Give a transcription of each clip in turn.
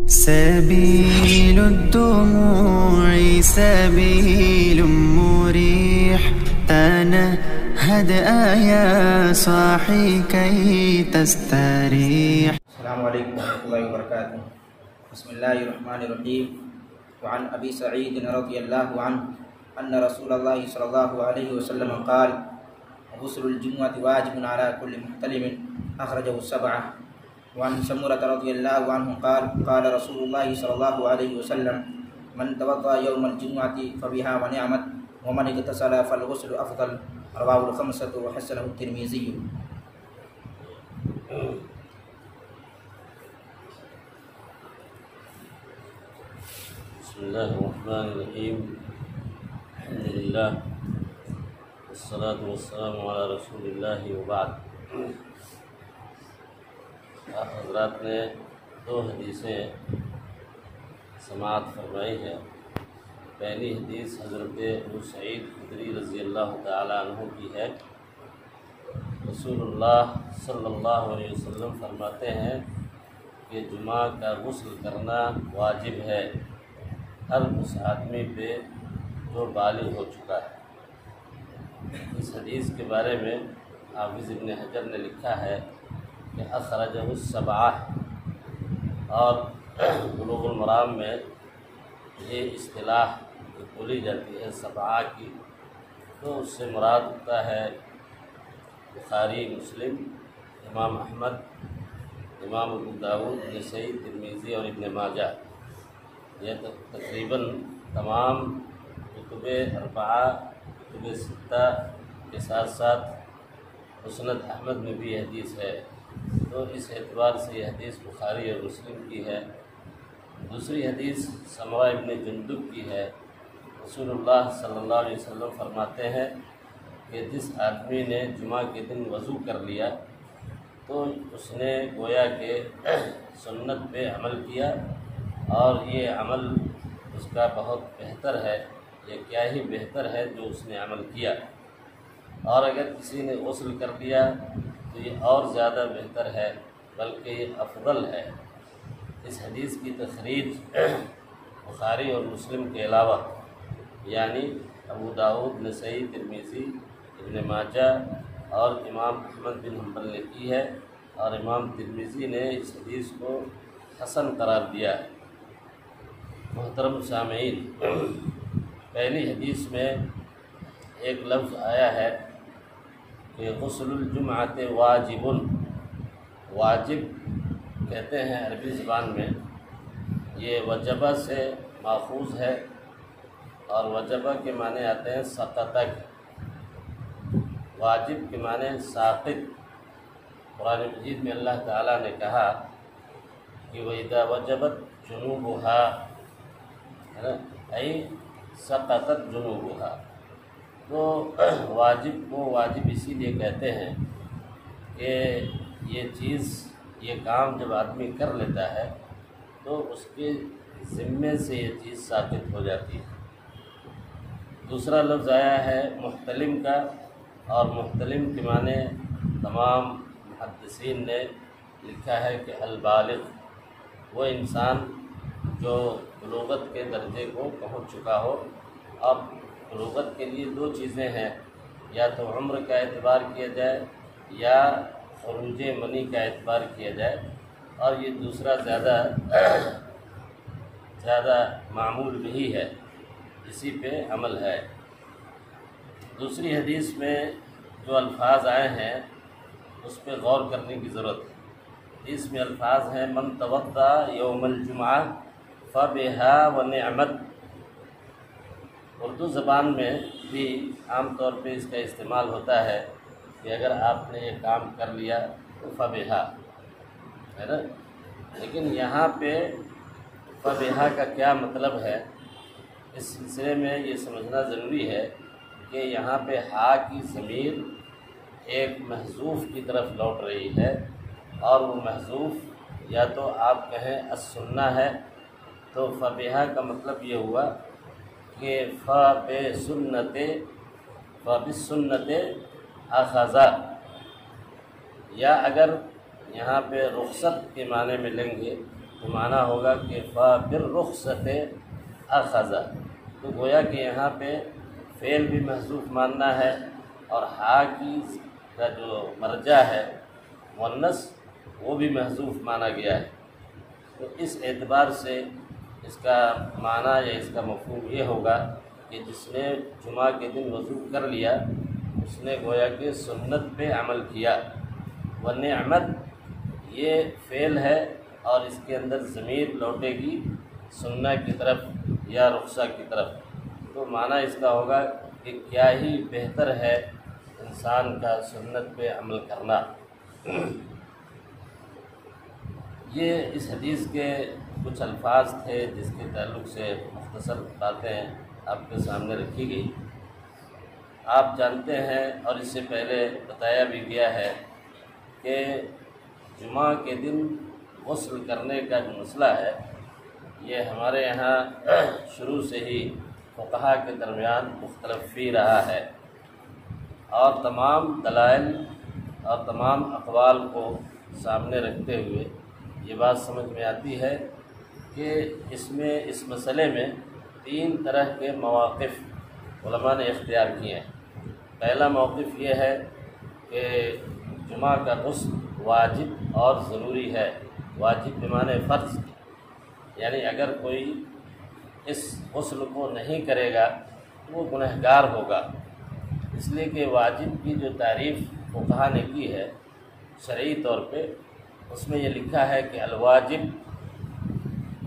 سبيل الدموع سبيل مريح تنهد يا صاحي كي تستريح. السلام عليكم ورحمة الله وبركاته. بسم الله الرحمن الرحيم. وعن أبي سعيد رضي الله عنه أن رسول الله صلى الله عليه وسلم قال: غسل الجمعة واجب على كل محتلم، أخرجه السبعة. وعن سمرة رضي الله عنه قال: قال رسول الله صلى الله عليه وسلم: من توضأ يوم الجمعة فبها ونعمت، ومن اغتسل فالغسل أفضل. رواه الخمسة وحسنه الترمذي. بسم الله الرحمن الرحيم. الحمد لله والصلاة والسلام على رسول الله وبعد. آپ حضرات نے دو حدیثیں سماعت فرمائی ہے. پہلی حدیث حضرت ابو سعید خدری رضی اللہ تعالیٰ عنہ کی ہے. رسول اللہ صلی اللہ علیہ وسلم فرماتے ہیں کہ جمعہ کا غسل کرنا واجب ہے ہر اس آدمی پہ جو بالغ ہو چکا ہے. اس حدیث کے بارے میں حافظ ابن حجر نے لکھا ہے کہ اخرجہ السبعہ، اور بلوغ المرام میں یہ اصطلاح بولی جاتی ہے سبعہ کی، تو اس سے مراد ہوتا ہے بخاری، مسلم، امام احمد، امام ابو داؤد، نسائی، ترمذی اور ابن ماجہ. یہ تقریباً تمام کتب اربعہ، کتب ستہ کے ساتھ ساتھ مسند احمد میں بھی یہ حدیث ہے. تو اس اعتبار سے یہ حدیث بخاری اور مسلم کی ہے. دوسری حدیث سمرہ ابن جندب کی ہے. رسول اللہ صلی اللہ علیہ وسلم فرماتے ہیں کہ جس آدمی نے جمعہ کے دن وضو کر لیا تو اس نے گویا کہ سنت پہ عمل کیا، اور یہ عمل اس کا بہت بہتر ہے. یہ کیا ہی بہتر ہے جو اس نے عمل کیا. اور اگر کسی نے غسل کر لیا تو یہ اور زیادہ بہتر ہے، بلکہ یہ افضل ہے. اس حدیث کی تخریج بخاری اور مسلم کے علاوہ یعنی ابو داؤد، نسائی، ترمذی، ابن ماجہ اور امام احمد بن حنبل نے کی ہے، اور امام ترمذی نے اس حدیث کو حسن قرار دیا ہے. محترم سامعین، پہلی حدیث میں ایک لفظ آیا ہے کہ غسل الجمعۃ واجب. واجب کہتے ہیں عربی زبان میں، یہ وجبہ سے ماخوذ ہے، اور وجبہ کے معنی آتے ہیں سقطک. واجب کے معنی ساقط. قرآن مجید میں اللہ تعالیٰ نے کہا کہ وَإِذَا وَجَبَتْ جُنُوبُهَا، ہے نا، ای سقطت جنوبها. تو واجب کو واجب اسی لیے کہتے ہیں کہ یہ چیز، یہ کام جب آدمی کر لیتا ہے تو اس کے ذمے سے یہ چیز ثابت ہو جاتی ہے. دوسرا لفظ آیا ہے محتلم کا، اور محتلم کے معنی تمام محدثین نے لکھا ہے کہ البالغ، وہ انسان جو بلوغت کے درجے کو پہنچ چکا ہو. اب بلوغت کے لیے دو چیزیں ہیں، یا تو عمر کا اعتبار کیا جائے یا خروج منی کا اعتبار کیا جائے، اور یہ دوسرا زیادہ معمول بھی ہے، اسی پہ عمل ہے. دوسری حدیث میں جو الفاظ آئے ہیں اس پہ غور کرنے کی ضرورت ہے. اس میں الفاظ ہیں من توضأ یوم الجمعہ فبہا ونعمت. اردو زبان میں بھی عام طور پہ اس کا استعمال ہوتا ہے کہ اگر آپ نے یہ کام کر لیا تو فبہا، ہے نا. لیکن یہاں پہ فبہا کا کیا مطلب ہے، اس سلسلے میں یہ سمجھنا ضروری ہے کہ یہاں پہ ہا کی ضمیر ایک محذوف کی طرف لوٹ رہی ہے، اور وہ محذوف یا تو آپ کہیں السنہ ہے. تو فبہا کا مطلب یہ ہوا کہ فبسنت اخذا، یا اگر یہاں پہ رخصت کے معنی میں لیں گے تو معنی ہوگا کہ فَبِالرُّخْصَةِ أَخَذَ، تو گویا کہ یہاں پہ فعل بھی محذوف ماننا ہے اور ہا کی کا جو مرجع ہے مؤنث وہ بھی محذوف مانا گیا ہے۔ تو اس اعتبار سے اس کا معنی یا اس کا مفہوم یہ ہوگا کہ جس نے جمعہ کے دن وضو کر لیا اس نے گویا کہ سنت پہ عمل کیا۔ وَنِعْمَتْ یہ فعل ہے اور اس کے اندر ضمیر لوٹے گی سنہ کی طرف یا رخصہ کی طرف، تو معنی اس کا ہوگا کہ کیا ہی بہتر ہے انسان کا سنت پہ عمل کرنا۔ یہ اس حدیث کے کچھ الفاظ تھے جس کے تعلق سے مختصر باتیں آپ کے سامنے رکھی گئی۔ آپ جانتے ہیں اور اس سے پہلے بتایا بھی گیا ہے کہ جمعہ کے دن غسل کرنے کا جو مسئلہ ہے یہ ہمارے یہاں شروع سے ہی فقہا کے درمیان مختلف فی رہا ہے، اور تمام دلائل اور تمام اقوال کو سامنے رکھتے ہوئے یہ بات سمجھ میں آتی ہے کہ اس مسئلے میں 3 طرح کے مواقف علماء نے اختیار کیے ہیں۔ پہلا موقف یہ ہے کہ جمعہ کا غسل واجب اور ضروری ہے، واجب بمعنی فرض، یعنی اگر کوئی اس غسل کو نہیں کرے گا تو وہ گنہگار ہوگا، اس لیے کہ واجب کی جو تعریف فقہا نے کی ہے شرعی طور پہ اس میں یہ لکھا ہے کہ الواجب،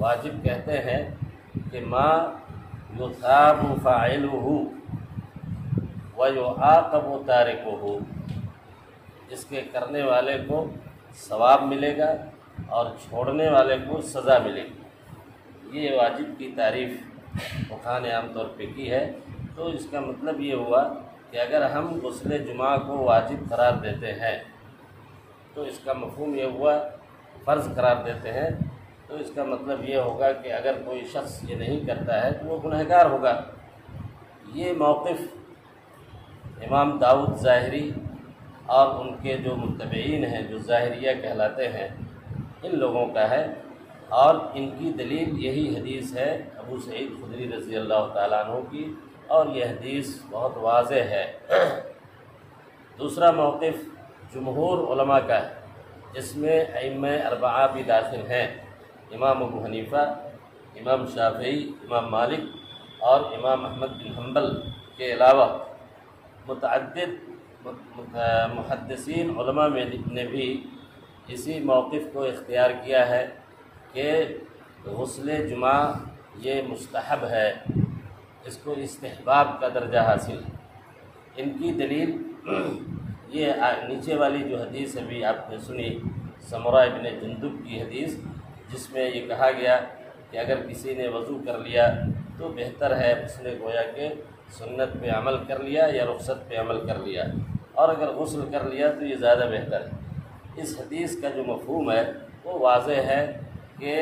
واجب کہتے ہیں کہ ما یثاب فاعلہ ویعاقب تارکہ، جس کے کرنے والے کو ثواب ملے گا اور چھوڑنے والے کو سزا ملے گی۔ یہ واجب کی تعریف فقہا نے عام طور پہ کی ہے۔ تو اس کا مطلب یہ ہوا کہ اگر ہم غسل جمعہ کو واجب قرار دیتے ہیں تو اس کا مفہوم یہ ہوا، فرض قرار دیتے ہیں تو اس کا مطلب یہ ہوگا کہ اگر کوئی شخص یہ نہیں کرتا ہے تو وہ گنہگار ہوگا۔ یہ موقف امام داؤد ظاہری اور ان کے جو متبعین ہیں جو ظاہریہ کہلاتے ہیں ان لوگوں کا ہے، اور ان کی دلیل یہی حدیث ہے ابو سعید خدری رضی اللہ تعالیٰ عنہ کی، اور یہ حدیث بہت واضح ہے۔ دوسرا موقف جمہور علماء کا ہے، جس میں ائمہ اربعہ بھی داخل ہیں، امام ابو حنیفہ، امام شافعی، امام مالک اور امام احمد بن حنبل کے علاوہ متعدد محدثین علماء میں نے بھی اسی موقف کو اختیار کیا ہے کہ غسل جمعہ یہ مستحب ہے، اس کو استحباب کا درجہ حاصل ہے۔ ان کی دلیل یہ نیچے والی جو حدیث ابھی آپ نے سنی سمرہ ابن جندب کی حدیث، جس میں یہ کہا گیا کہ اگر کسی نے وضو کر لیا تو بہتر ہے اس نے گویا کہ سنت پہ عمل کر لیا یا رخصت پہ عمل کر لیا، اور اگر غسل کر لیا تو یہ زیادہ بہتر ہے۔ اس حدیث کا جو مفہوم ہے وہ واضح ہے کہ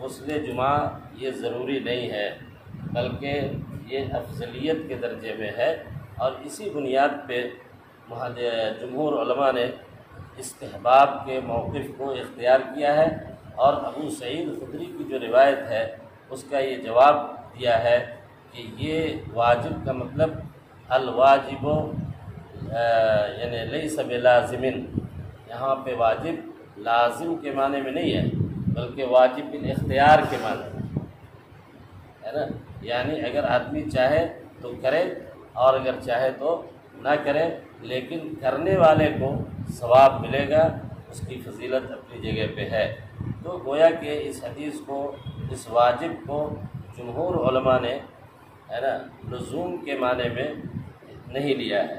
غسل جمعہ یہ ضروری نہیں ہے، بلکہ یہ افضلیت کے درجے میں ہے، اور اسی بنیاد پہ جمہور علماء نے استحباب کے موقف کو اختیار کیا ہے، اور ابو سعید خدری کی جو روایت ہے اس کا یہ جواب دیا ہے کہ یہ واجب کا مطلب الواجب یعنی لیس بلازم، یہاں پہ واجب لازم کے معنی میں نہیں ہے بلکہ واجب بالاختیار کے معنی میں ہے نا، یعنی اگر آدمی چاہے تو کرے اور اگر چاہے تو نہ کرے، لیکن کرنے والے کو ثواب ملے گا، اس کی فضیلت اپنی جگہ پہ ہے۔ تو گویا کہ اس حدیث کو، اس واجب کو جمہور علماء نے ہے نا لزوم کے معنی میں نہیں لیا ہے۔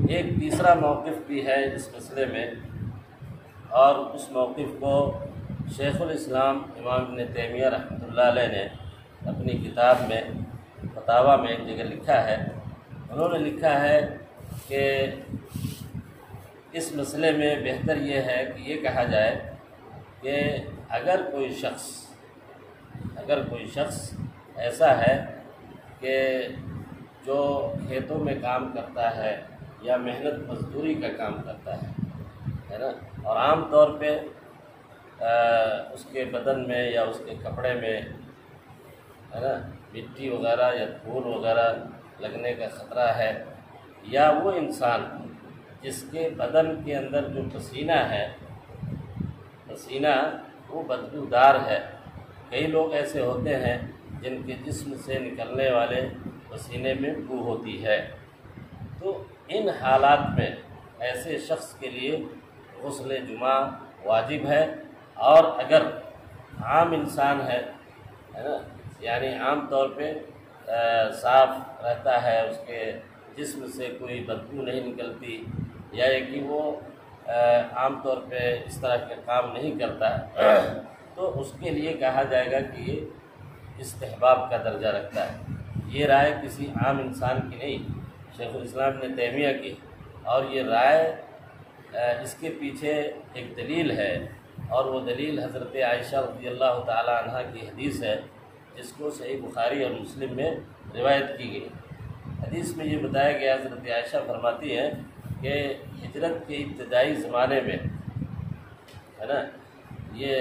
ایک تیسرا موقف بھی ہے اس مسئلے میں، اور اس موقف کو شیخ الاسلام امام ابن تیمیہ رحمۃ اللہ علیہ نے اپنی کتاب میں فتاویٰ میں ایک جگہ لکھا ہے۔ انہوں نے لکھا ہے کہ اس مسئلے میں بہتر یہ ہے کہ یہ کہا جائے کہ اگر کوئی شخص ایسا ہے کہ جو کھیتوں میں کام کرتا ہے یا محنت مزدوری کا کام کرتا ہے نا، اور عام طور پہ اس کے بدن میں یا اس کے کپڑے میں ہے نا مٹی وغیرہ یا دھول وغیرہ لگنے کا خطرہ ہے، یا وہ انسان جس کے بدن کے اندر جو پسینہ ہے، پسینہ وہ بدبودار ہے۔ کئی لوگ ایسے ہوتے ہیں جن کے جسم سے نکلنے والے پسینے میں بو ہوتی ہے، تو ان حالات میں ایسے شخص کے لیے غسل جمعہ واجب ہے۔ اور اگر عام انسان ہے نا، یعنی عام طور پہ صاف رہتا ہے، اس کے جسم سے کوئی بدبو نہیں نکلتی، یا کہ وہ عام طور پہ اس طرح کے کام نہیں کرتا ہے، تو اس کے لیے کہا جائے گا کہ یہ استحباب کا درجہ رکھتا ہے۔ یہ رائے کسی عام انسان کی نہیں، شیخ الاسلام ابن تیمیہ کی، اور یہ رائے اس کے پیچھے ایک دلیل ہے، اور وہ دلیل حضرت عائشہ رضی اللہ تعالی عنہ کی حدیث ہے، جس کو صحیح بخاری اور مسلم میں روایت کی گئی۔ حدیث میں یہ بتایا گیا، حضرت عائشہ فرماتی ہے کہ ہجرت کے ابتدائی زمانے میں ہے نا، یہ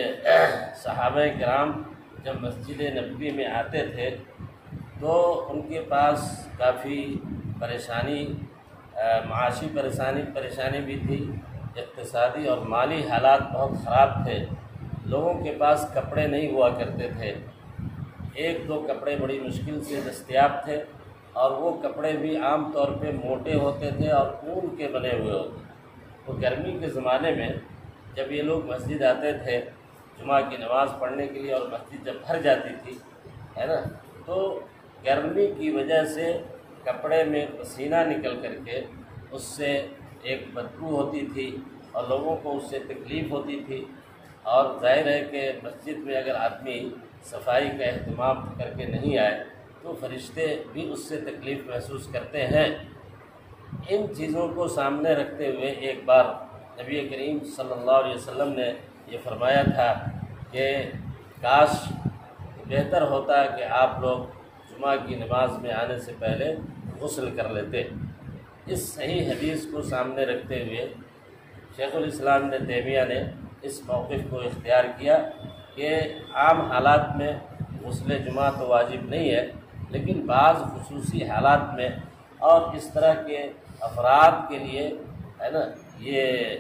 صحابہ کرام جب مسجد نبوی میں آتے تھے تو ان کے پاس کافی پریشانی، معاشی پریشانی بھی تھی، اقتصادی اور مالی حالات بہت خراب تھے۔ لوگوں کے پاس کپڑے نہیں ہوا کرتے تھے، ایک دو کپڑے بڑی مشکل سے دستیاب تھے، اور وہ کپڑے بھی عام طور پہ موٹے ہوتے تھے اور اون کے بنے ہوئے ہوتے۔ تو گرمی کے زمانے میں جب یہ لوگ مسجد آتے تھے جمعہ کی نماز پڑھنے کے لیے، اور مسجد جب بھر جاتی تھی ہے نا، تو گرمی کی وجہ سے کپڑے میں پسینہ نکل کر کے اس سے ایک بدبو ہوتی تھی، اور لوگوں کو اس سے تکلیف ہوتی تھی۔ اور ظاہر ہے کہ مسجد میں اگر آدمی صفائی کا اہتمام کر کے نہیں آئے تو فرشتے بھی اس سے تکلیف محسوس کرتے ہیں۔ ان چیزوں کو سامنے رکھتے ہوئے ایک بار نبی کریم صلی اللہ علیہ وسلم نے یہ فرمایا تھا کہ کاش بہتر ہوتا کہ آپ لوگ جمعہ کی نماز میں آنے سے پہلے غسل کر لیتے۔ اس صحیح حدیث کو سامنے رکھتے ہوئے شیخ الاسلام ابن تیمیہ نے اس موقف کو اختیار کیا کہ عام حالات میں غسل جمعہ تو واجب نہیں ہے، لیکن بعض خصوصی حالات میں اور اس طرح کے افراد کے لیے ہے نا، یہ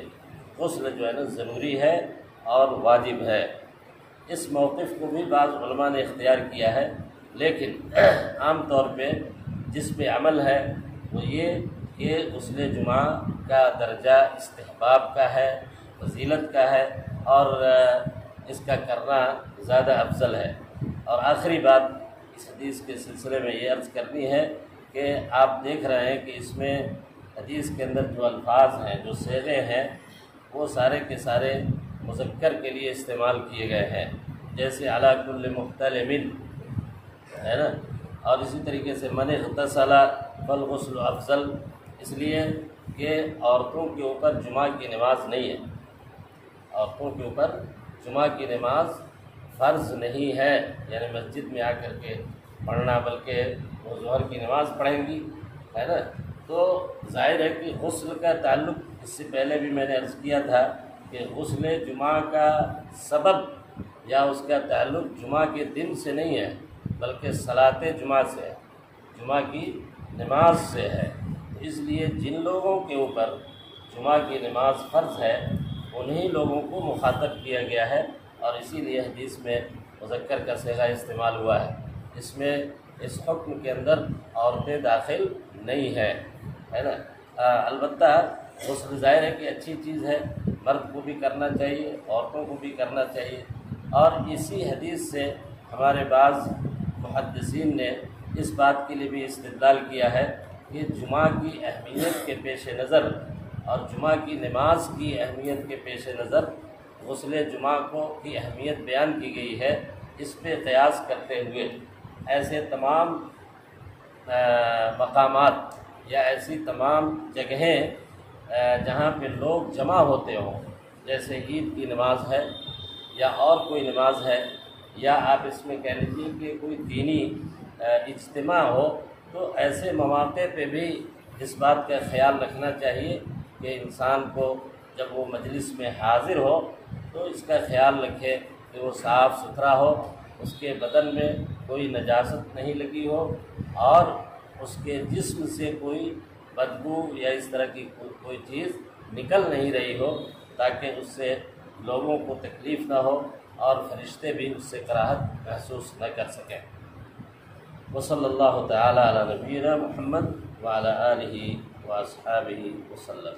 غسل جو ہے نا ضروری ہے اور واجب ہے۔ اس موقف کو بھی بعض علماء نے اختیار کیا ہے، لیکن عام طور پہ جس پہ عمل ہے وہ یہ کہ غسل جمعہ کا درجہ استحباب کا ہے، فضیلت کا ہے، اور اس کا کرنا زیادہ افضل ہے۔ اور آخری بات اس حدیث کے سلسلے میں یہ عرض کرنی ہے کہ آپ دیکھ رہے ہیں کہ اس میں حدیث کے اندر جو الفاظ ہیں، جو صیغے ہیں، وہ سارے کے سارے مذکر کے لیے استعمال کیے گئے ہیں، جیسے علی کل محتلم ہے نا، اور اسی طریقے سے من اغتسل فالغسل افضل، اس لیے کہ عورتوں کے اوپر جمعہ کی نماز نہیں ہے، عورتوں کے اوپر جمعہ کی نماز فرض نہیں ہے، یعنی مسجد میں آ کر کے پڑھنا، بلکہ وہ ظہر کی نماز پڑھیں گی ہے نا۔ تو ظاہر ہے کہ غسل کا تعلق، اس سے پہلے بھی میں نے عرض کیا تھا کہ غسل جمعہ کا سبب یا اس کا تعلق جمعہ کے دن سے نہیں ہے، بلکہ صلاۃ جمعہ سے ہے، جمعہ کی نماز سے ہے۔ اس لیے جن لوگوں کے اوپر جمعہ کی نماز فرض ہے انہی لوگوں کو مخاطب کیا گیا ہے، اور اسی لیے حدیث میں مذکر کا صیغہ استعمال ہوا ہے۔ اس میں اس حکم کے اندر عورتیں داخل نہیں ہے نا۔ البتہ غسل ظاہر ہے کہ اچھی چیز ہے، مرد کو بھی کرنا چاہیے، عورتوں کو بھی کرنا چاہیے، اور اسی حدیث سے ہمارے بعض محدثین نے اس بات کے لیے بھی استدلال کیا ہے کہ جمعہ کی اہمیت کے پیش نظر اور جمعہ کی نماز کی اہمیت کے پیش نظر غسل جمعہ کی اہمیت بیان کی گئی ہے۔ اس پہ قیاس کرتے ہوئے ایسے تمام مقامات یا ایسی تمام جگہیں جہاں پہ لوگ جمع ہوتے ہوں، جیسے عید کی نماز ہے یا اور کوئی نماز ہے، یا آپ اس میں کہہ لیجیے کہ کوئی دینی اجتماع ہو، تو ایسے مواقع پہ بھی اس بات کا خیال رکھنا چاہیے کہ انسان کو جب وہ مجلس میں حاضر ہو تو اس کا خیال رکھے کہ وہ صاف ستھرا ہو، اس کے بدن میں کوئی نجاست نہیں لگی ہو اور اس کے جسم سے کوئی بدبو یا اس طرح کی کوئی چیز نکل نہیں رہی ہو، تاکہ اس سے لوگوں کو تکلیف نہ ہو اور فرشتے بھی اس سے کراہت محسوس نہ کر سکیں۔ وصلی اللہ تعالی علی نبینا محمد وعلی آلہ واصحابہ وسلم۔